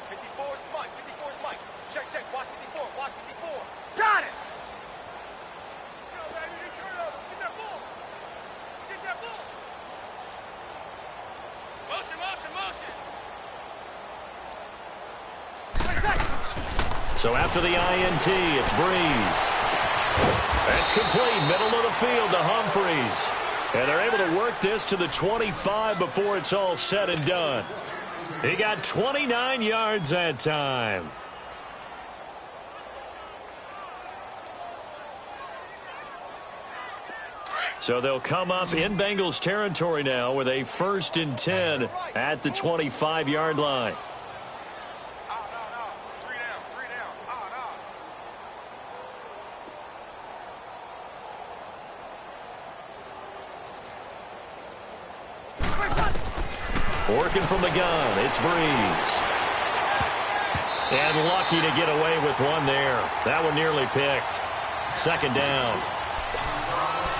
54 is Mike. 54 is Mike. Check, check. Watch 54. Watch 54. Got it. Go, baby. Need turnover. Get that ball. Get that ball. Motion, motion, motion. So after the INT, it's Breeze. It's complete, middle of the field to Humphreys. And they're able to work this to the 25 before it's all said and done. He got 29 yards that time. So they'll come up in Bengals territory now with a 1st and 10 at the 25-yard line. Working from the gun, it's Breeze. And lucky to get away with one there. That one nearly picked. 2nd down.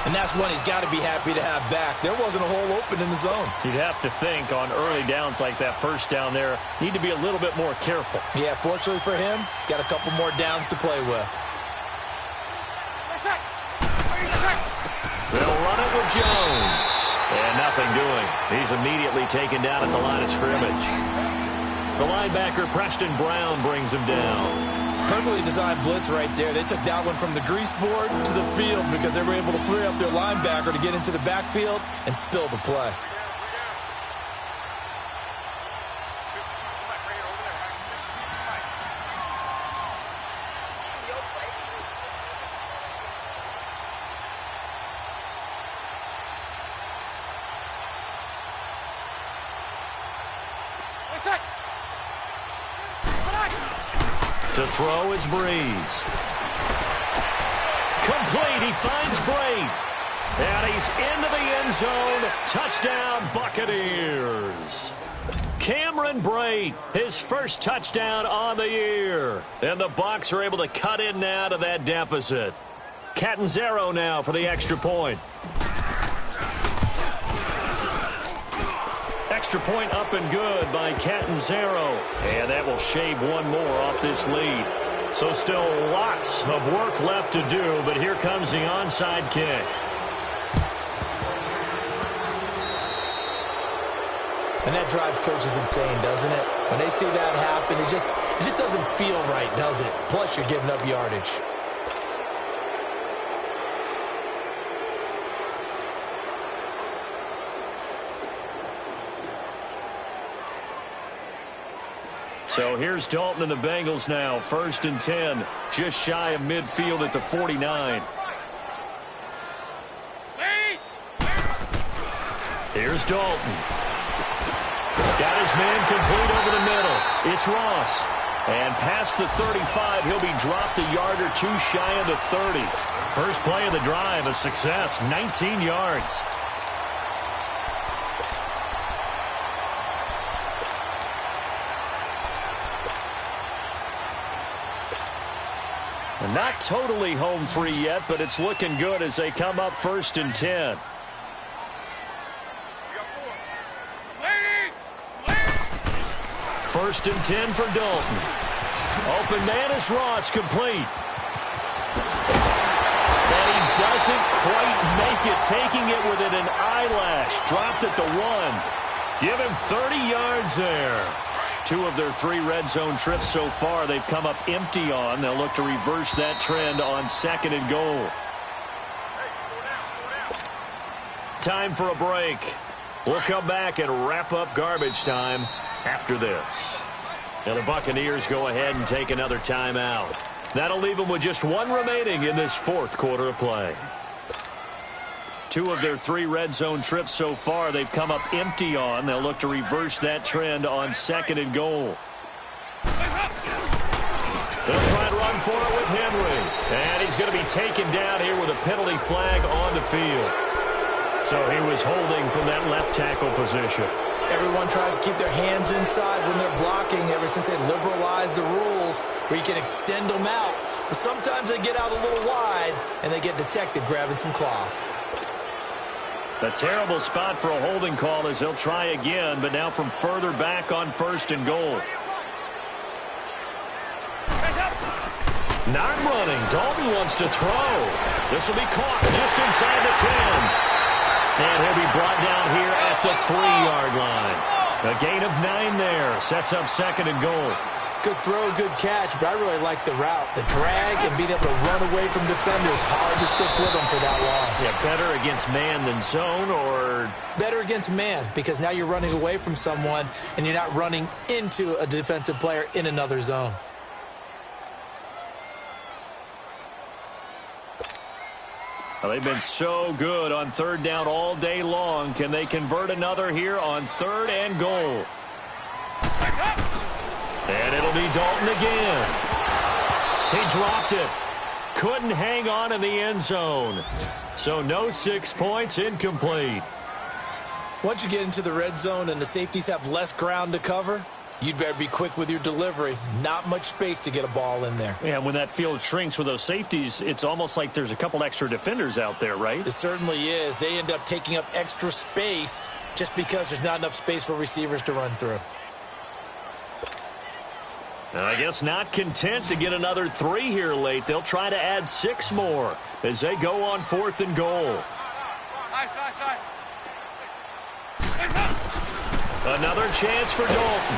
And that's one he's got to be happy to have back. There wasn't a hole open in the zone. You'd have to think on early downs like that 1st down there, need to be a little bit more careful. Yeah, fortunately for him, got a couple more downs to play with. They'll run it with Jones. And nothing doing. He's immediately taken down at the line of scrimmage. The linebacker, Preston Brown, brings him down. Perfectly designed blitz right there. They took that one from the grease board to the field because they were able to free up their linebacker to get into the backfield and spill the play. To throw is Breeze. Complete. He finds Brait. And he's into the end zone. Touchdown, Buccaneers. Cameron Brait, his first touchdown on the year. And the Bucs are able to cut in now to that deficit. Catanzaro now for the extra point. extra point up and good by Catanzaro. And that will shave one more off this lead. So still lots of work left to do, but here comes the onside kick. And that drives coaches insane, doesn't it? When they see that happen, it just doesn't feel right, does it? Plus, you're giving up yardage. So here's Dalton and the Bengals now. 1st and 10, just shy of midfield at the 49. Here's Dalton. Got his man complete over the middle. It's Ross. And past the 35, he'll be dropped a yard or two shy of the 30. First play of the drive, a success, 19 yards. Not totally home free yet, but it's looking good as they come up 1st and 10. First and 10 for Dalton. Open man is Ross, complete. And he doesn't quite make it, taking it within an eyelash. Dropped at the 1. Give him 30 yards there. 2 of their 3 red zone trips so far they've come up empty on. They'll look to reverse that trend on 2nd and goal. Time for a break. We'll come back and wrap up garbage time after this. Now the Buccaneers go ahead and take another timeout. That'll leave them with just 1 remaining in this 4th quarter of play. 2 of their 3 red zone trips so far they've come up empty on. They'll look to reverse that trend on 2nd and goal. They'll try and run for it with Henry. And he's going to be taken down here with a penalty flag on the field. So he was holding from that left tackle position. Everyone tries to keep their hands inside when they're blocking ever since they liberalized the rules where you can extend them out. But sometimes they get out a little wide and they get detected grabbing some cloth. A terrible spot for a holding call as they'll try again, but now from further back on 1st and goal. Not running. Dalton wants to throw. This will be caught just inside the 10. And he'll be brought down here at the 3-yard line. A gain of 9 there. Sets up 2nd and goal. Good throw, good catch, but I really like the route. The drag and being able to run away from defenders. Hard to stick with them for that long. Yeah, better against man than zone, or? Better against man, because now you're running away from someone and you're not running into a defensive player in another zone. Well, they've been so good on 3rd down all day long. Can they convert another here on 3rd and goal? And it'll be Dalton again. He dropped it. Couldn't hang on in the end zone. So no 6 points, incomplete. Once you get into the red zone and the safeties have less ground to cover, you'd better be quick with your delivery. Not much space to get a ball in there. Yeah, when that field shrinks with those safeties, it's almost like there's a couple extra defenders out there, right? It certainly is. They end up taking up extra space just because there's not enough space for receivers to run through. I guess not content to get another 3 here late. They'll try to add 6 more as they go on 4th and goal. Another chance for Dalton.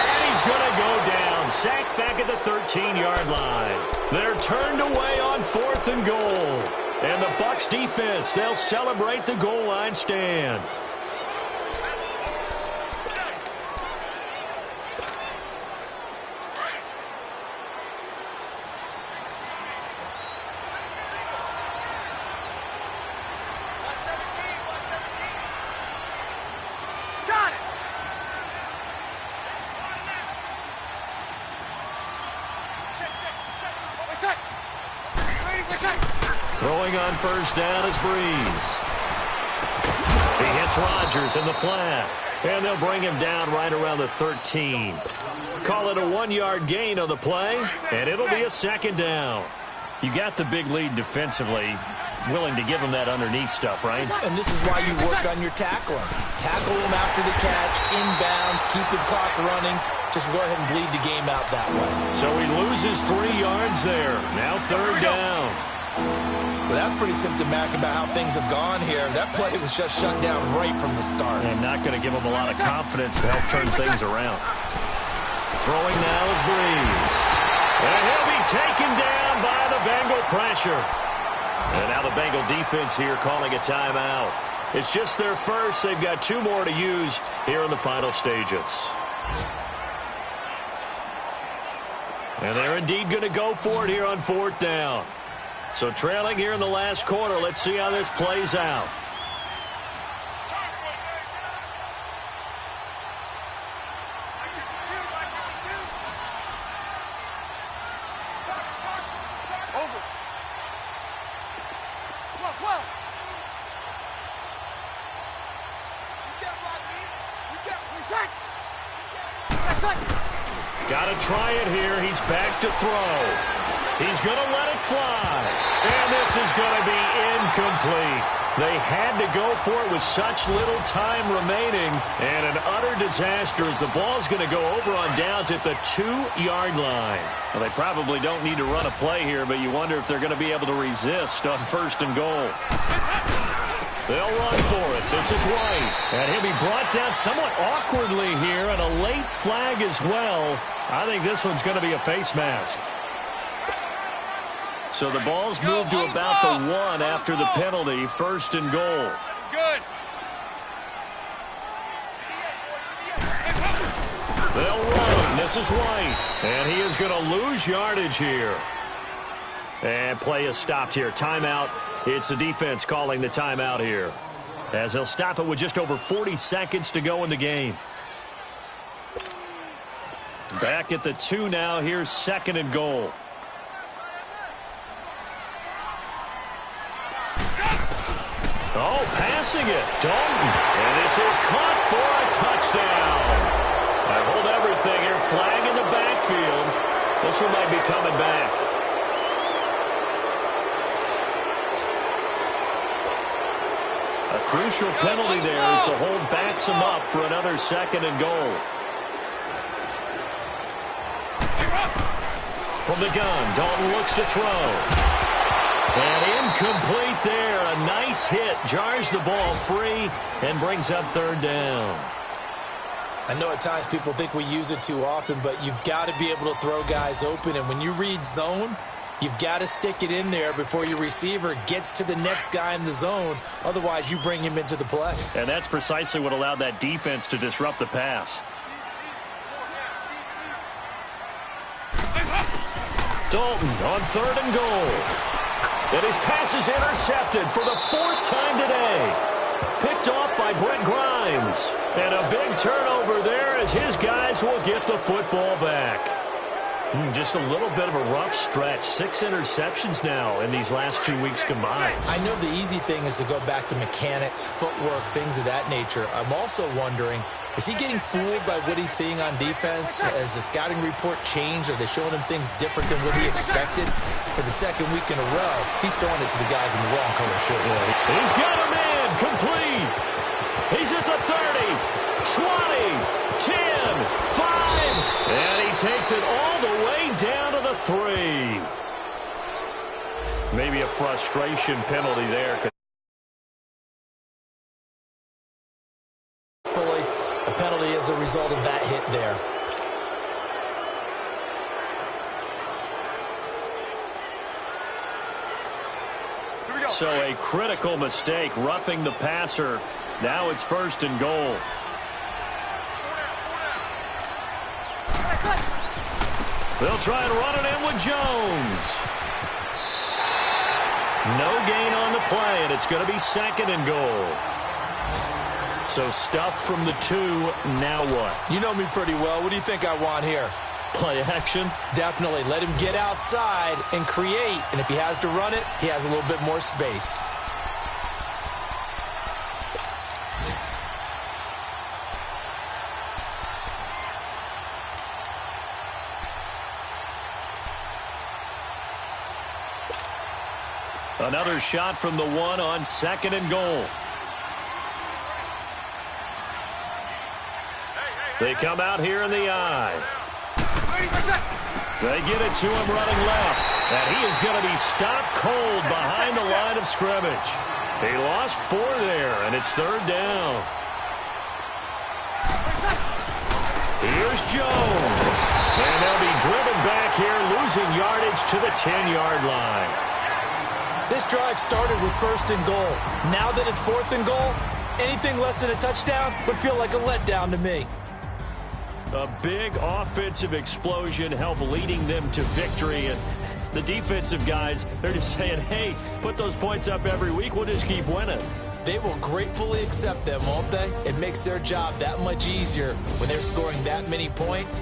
And he's going to go down. Sacked back at the 13-yard line. They're turned away on 4th and goal. And the Bucs defense, they'll celebrate the goal line stand. Throwing on 1st down is Breeze. He hits Rodgers in the flat. And they'll bring him down right around the 13. Call it a 1-yard gain on the play, and it'll be a 2nd down. You got the big lead defensively. willing to give him that underneath stuff, right? And this is why you work on your tackling. Tackle him after the catch, inbounds, keep the clock running. Just go ahead and bleed the game out that way. So he loses 3 yards there. Now third down. Well, that's pretty symptomatic about how things have gone here. That play was just shut down right from the start. And not going to give him a lot of confidence to help turn things around. Throwing now is Breeze. And he'll be taken down by the Bengal pressure. And now the Bengal defense here calling a timeout. It's just their first. They've got 2 more to use here in the final stages. And they're indeed going to go for it here on 4th down. So trailing here in the last quarter. Let's see how this plays out. Got to try it here. He's back to throw. He's going to let it fly. And this is going to be incomplete. They had to go for it with such little time remaining. And an utter disaster as the ball's going to go over on downs at the 2-yard line. Well, they probably don't need to run a play here, but you wonder if they're going to be able to resist on 1st and goal. They'll run for it. This is White. And he'll be brought down somewhat awkwardly here, and a late flag as well. I think this one's going to be a face mask. So the ball's moved to about the 1 after the penalty. 1st and goal. Good. They'll run. This is White. And he is going to lose yardage here. And play is stopped here. Timeout. It's the defense calling the timeout here, as they'll stop it with just over 40 seconds to go in the game. Back at the 2 now. Here's 2nd and goal. Oh, passing it. Dalton. And this is caught for a touchdown. I hold everything here. Flag in the backfield. This one might be coming back. A crucial penalty there as the hold backs him up for another 2nd and goal. From the gun, Dalton looks to throw. And incomplete there. A nice hit. Jars the ball free and brings up 3rd down. I know at times people think we use it too often, but you've got to be able to throw guys open. And when you read zone, you've got to stick it in there before your receiver gets to the next guy in the zone. Otherwise, you bring him into the play. And that's precisely what allowed that defense to disrupt the pass. Dalton on 3rd and goal. And his pass is intercepted for the 4th time today. Picked off by Brent Grimes. And a big turnover there as his guys will get the football back. Just a little bit of a rough stretch. 6 interceptions now in these last 2 weeks combined. I know the easy thing is to go back to mechanics, footwork, things of that nature. I'm also wondering, is he getting fooled by what he's seeing on defense? Has the scouting report changed? Are they showing him things different than what he expected? For the 2nd week in a row, he's throwing it to the guys in the wrong color shirts. He's got a man complete. He's at the 30, 20, 10, 5, and he takes it all the way down to the 3. Maybe a frustration penalty there. Fully, a penalty as a result of that hit there. So a critical mistake, roughing the passer. Now it's 1st and goal. They'll try and run it in with Jones. No gain on the play, and it's going to be 2nd and goal. So stuff from the 2, now what? You know me pretty well. What do you think I want here? Play action? Definitely. Let him get outside and create. And if he has to run it, he has a little bit more space. Another shot from the one on 2nd and goal. They come out here in the I. They get it to him running left. And he is going to be stopped cold behind the line of scrimmage. He lost 4 there, and it's 3rd down. Here's Jones. And they'll be driven back here, losing yardage to the 10-yard line. This drive started with 1st and goal. Now that it's 4th and goal, anything less than a touchdown would feel like a letdown to me. A big offensive explosion helped leading them to victory. And the defensive guys, they're just saying, hey, put those points up every week. We'll just keep winning. They will gratefully accept them, won't they? It makes their job that much easier when they're scoring that many points.